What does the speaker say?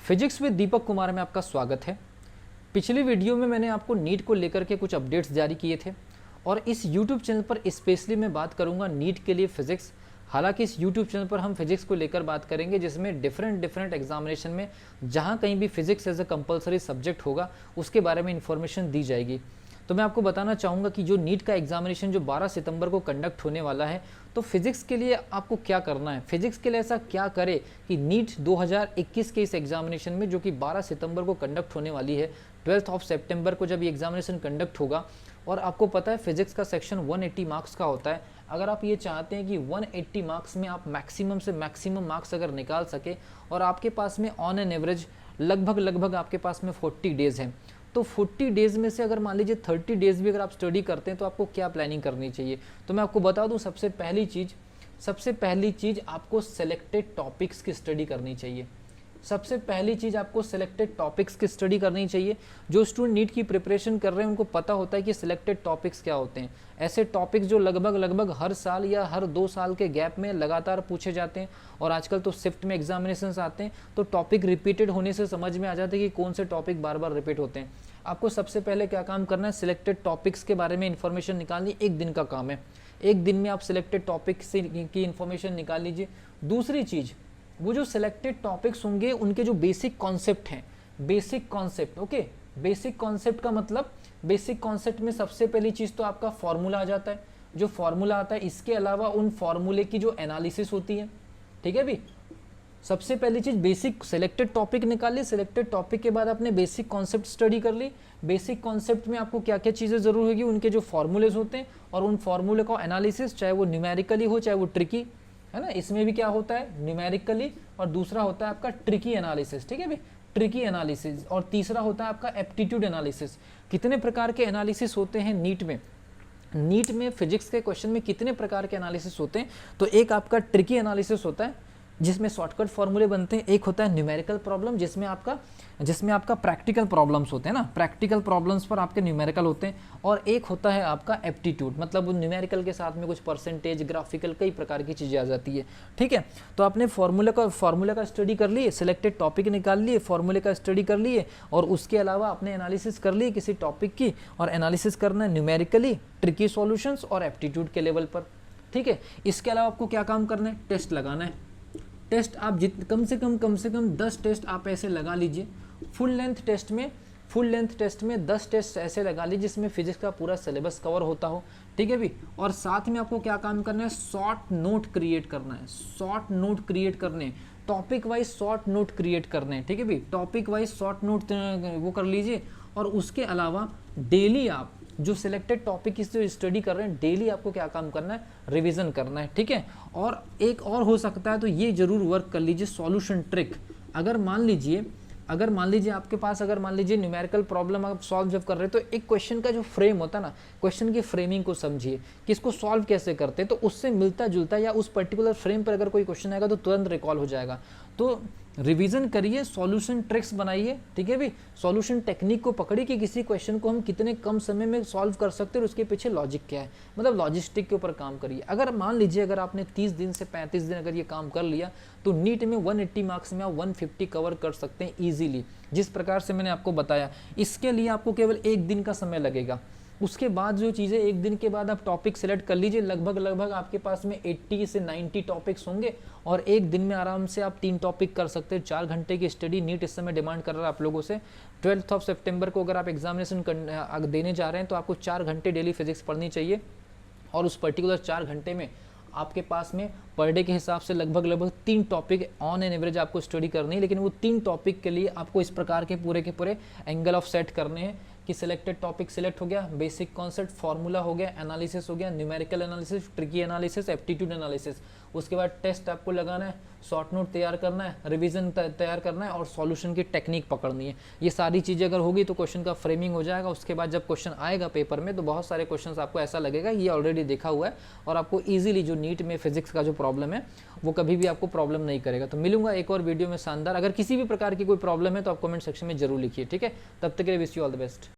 Physics with Deepak Kumar में आपका स्वागत है। पिछली वीडियो में मैंने आपको नीट को लेकर के कुछ अपडेट्स जारी किए थे और इस यूट्यूब चैनल पर स्पेशली मैं बात करूंगा नीट के लिए फिजिक्स। हालांकि इस यूट्यूब चैनल पर हम फिजिक्स को लेकर बात करेंगे जिसमें डिफरेंट एग्जामिनेशन में जहां कहीं भी physics as a compulsory subject होगा उसके बारे में इंफॉर्मेशन दी जाएगी। तो मैं आपको बताना चाहूँगा कि जो नीट का एग्जामिनेशन जो 12 सितंबर को कंडक्ट होने वाला है, तो फिजिक्स के लिए आपको क्या करना है, फिजिक्स के लिए ऐसा क्या करे कि नीट 2021 के इस एग्जामिनेशन में जो कि 12 सितंबर को कंडक्ट होने वाली है, 12 ऑफ सितंबर को जब ये एग्जामिनेशन कंडक्ट होगा। और आपको पता है फिजिक्स का सेक्शन 180 मार्क्स का होता है। अगर आप ये चाहते हैं कि 180 मार्क्स में आप मैक्सिमम से मैक्सिमम मार्क्स अगर निकाल सके और आपके पास में ऑन एन एवरेज लगभग आपके पास में 40 डेज हैं, तो 40 डेज में से अगर मान लीजिए 30 डेज भी अगर आप स्टडी करते हैं तो आपको क्या प्लानिंग करनी चाहिए। तो मैं आपको बता दूं, सबसे पहली चीज़ आपको सिलेक्टेड टॉपिक्स की स्टडी करनी चाहिए। सबसे पहली चीज़ आपको सिलेक्टेड टॉपिक्स की स्टडी करनी चाहिए। जो स्टूडेंट नीट की प्रिपरेशन कर रहे हैं उनको पता होता है कि सिलेक्टेड टॉपिक्स क्या होते हैं। ऐसे टॉपिक्स जो लगभग हर साल या हर 2 साल के गैप में लगातार पूछे जाते हैं और आजकल तो शिफ्ट में एग्जामिनेशंस आते हैं, तो टॉपिक रिपीटेड होने से समझ में आ जाता है कि कौन से टॉपिक बार बार रिपीट होते हैं। आपको सबसे पहले क्या काम करना है, सिलेक्टेड टॉपिक्स के बारे में इंफॉर्मेशन निकालनी। एक दिन का काम है, एक दिन में आप सिलेक्टेड टॉपिक की इंफॉर्मेशन निकाल लीजिए। दूसरी चीज़, वो जो सिलेक्टेड टॉपिक्स होंगे उनके जो बेसिक कॉन्सेप्ट हैं, basic concept, okay, basic concept का मतलब बेसिक कॉन्सेप्ट में सबसे पहली चीज़ तो आपका फॉर्मूला आ जाता है। जो फॉर्मूला आता है, इसके अलावा उन फॉर्मूले की जो एनालिसिस होती है, ठीक है भी। सबसे पहली चीज़ बेसिक सिलेक्टेड टॉपिक निकाल ली, सिलेक्टेड टॉपिक के बाद आपने बेसिक कॉन्सेप्ट स्टडी कर ली। बेसिक कॉन्सेप्ट में आपको क्या क्या चीज़ें ज़रूर होगी, उनके जो फॉर्मूलेज होते हैं और उन फॉर्मूले का एनालिसिस, चाहे वो न्यूमेरिकली हो चाहे वो ट्रिकी, है ना। इसमें भी क्या होता है, न्यूमेरिकली, और दूसरा होता है आपका ट्रिकी एनालिसिस, ठीक है भाई, ट्रिकी एनालिसिस। और तीसरा होता है आपका एप्टीट्यूड एनालिसिस। कितने प्रकार के एनालिसिस होते हैं नीट में फिजिक्स के क्वेश्चन में कितने प्रकार के एनालिसिस होते हैं। तो एक आपका ट्रिकी एनालिसिस होता है जिसमें शॉर्टकट फॉर्मूले बनते हैं। एक होता है न्यूमेरिकल प्रॉब्लम जिसमें आपका प्रैक्टिकल प्रॉब्लम्स होते हैं ना, प्रैक्टिकल प्रॉब्लम्स पर आपके न्यूमेरिकल होते हैं। और एक होता है आपका एप्टीट्यूड, मतलब न्यूमेरिकल के साथ में कुछ परसेंटेज, ग्राफिकल, कई प्रकार की चीज़ें आ जाती है, ठीक है। तो आपने फार्मूला का स्टडी कर लिए, सिलेक्टेड टॉपिक निकाल लिए, फार्मूले का स्टडी कर लिए और उसके अलावा आपने एनालिसिस कर ली किसी टॉपिक की। और एनालिसिस करना है न्यूमेरिकली, ट्रिकी सॉल्यूशंस और एप्टीट्यूड के लेवल पर, ठीक है। इसके अलावा आपको क्या काम करना है, टेस्ट लगाना है। टेस्ट आप कम से कम 10 टेस्ट आप ऐसे लगा लीजिए। फुल लेंथ टेस्ट में 10 टेस्ट ऐसे लगा लीजिए जिसमें फिजिक्स का पूरा सिलेबस कवर होता हो, ठीक है भी। और साथ में आपको क्या काम करना है, शॉर्ट नोट क्रिएट करना है, शॉर्ट नोट क्रिएट करने, topic wise short note create करने हैं, ठीक है भी। टॉपिक वाइज शॉर्ट नोट वो कर लीजिए। और उसके अलावा डेली आप जो सिलेक्टेड टॉपिक की जो स्टडी कर रहे हैं, डेली आपको क्या काम करना है, रिवीजन करना है, ठीक है। और एक और हो सकता है तो ये जरूर वर्क कर लीजिए, सॉल्यूशन ट्रिक। अगर मान लीजिए आपके पास न्यूमेरिकल प्रॉब्लम आप सॉल्व जब कर रहे हैं तो एक क्वेश्चन का जो फ्रेम होता है ना, क्वेश्चन की फ्रेमिंग को समझिए कि इसको सॉल्व कैसे करते हैं, तो उससे मिलता जुलता या उस पर्टिकुलर फ्रेम पर अगर कोई क्वेश्चन आएगा तो तुरंत रिकॉल हो जाएगा। तो रिवीजन करिए, सॉल्यूशन ट्रिक्स बनाइए, ठीक है भी। सॉल्यूशन टेक्निक को पकड़िए कि किसी क्वेश्चन को हम कितने कम समय में सॉल्व कर सकते हैं और उसके पीछे लॉजिक क्या है, मतलब लॉजिस्टिक के ऊपर काम करिए। अगर मान लीजिए अगर आपने 30 दिन से 35 दिन अगर ये काम कर लिया तो नीट में 180 मार्क्स में आप 150 कवर कर सकते हैं ईजिली, जिस प्रकार से मैंने आपको बताया। इसके लिए आपको केवल एक दिन का समय लगेगा। उसके बाद जो चीज़ें, एक दिन के बाद आप टॉपिक सेलेक्ट कर लीजिए, लगभग आपके पास में 80 से 90 टॉपिक्स होंगे और एक दिन में आराम से आप 3 टॉपिक कर सकते हैं। 4 घंटे की स्टडी नीट इस समय डिमांड कर रहा है आप लोगों से। 12 ऑफ सितंबर को अगर आप एग्जामिनेशन देने जा रहे हैं तो आपको 4 घंटे डेली फिजिक्स पढ़नी चाहिए। और उस पर्टिकुलर 4 घंटे में आपके पास में पर डे के हिसाब से लगभग 3 टॉपिक ऑन एन एवरेज आपको स्टडी करनी है। लेकिन वो 3 टॉपिक के लिए आपको इस प्रकार के पूरे एंगल ऑफ सेट करने हैं कि सिलेक्टेड टॉपिक सिलेक्ट हो गया, बेसिक कॉन्सेप्ट, फार्मूला हो गया, एनालिसिस हो गया, numerical analysis, tricky analysis, aptitude analysis. उसके बाद टेस्ट आपको लगाना है, शॉर्ट नोट तैयार करना है, रिवीजन तैयार करना है और सॉल्यूशन की टेक्निक पकड़नी है। ये सारी चीज़ें अगर होगी तो क्वेश्चन का फ्रेमिंग हो जाएगा। उसके बाद जब क्वेश्चन आएगा पेपर में तो बहुत सारे क्वेश्चन आपको ऐसा लगेगा ये ऑलरेडी देखा हुआ है और आपको ईजिली जो नीट में फिजिक्स का जो प्रॉब्लम है वो कभी भी आपको प्रॉब्लम नहीं करेगा। तो मिलूंगा एक और वीडियो में शानदार। अगर किसी भी प्रकार की कोई प्रॉब्लम है तो आप कमेंट सेक्शन में जरूर लिखिए, ठीक है। तब तक के लिए wish you all the best.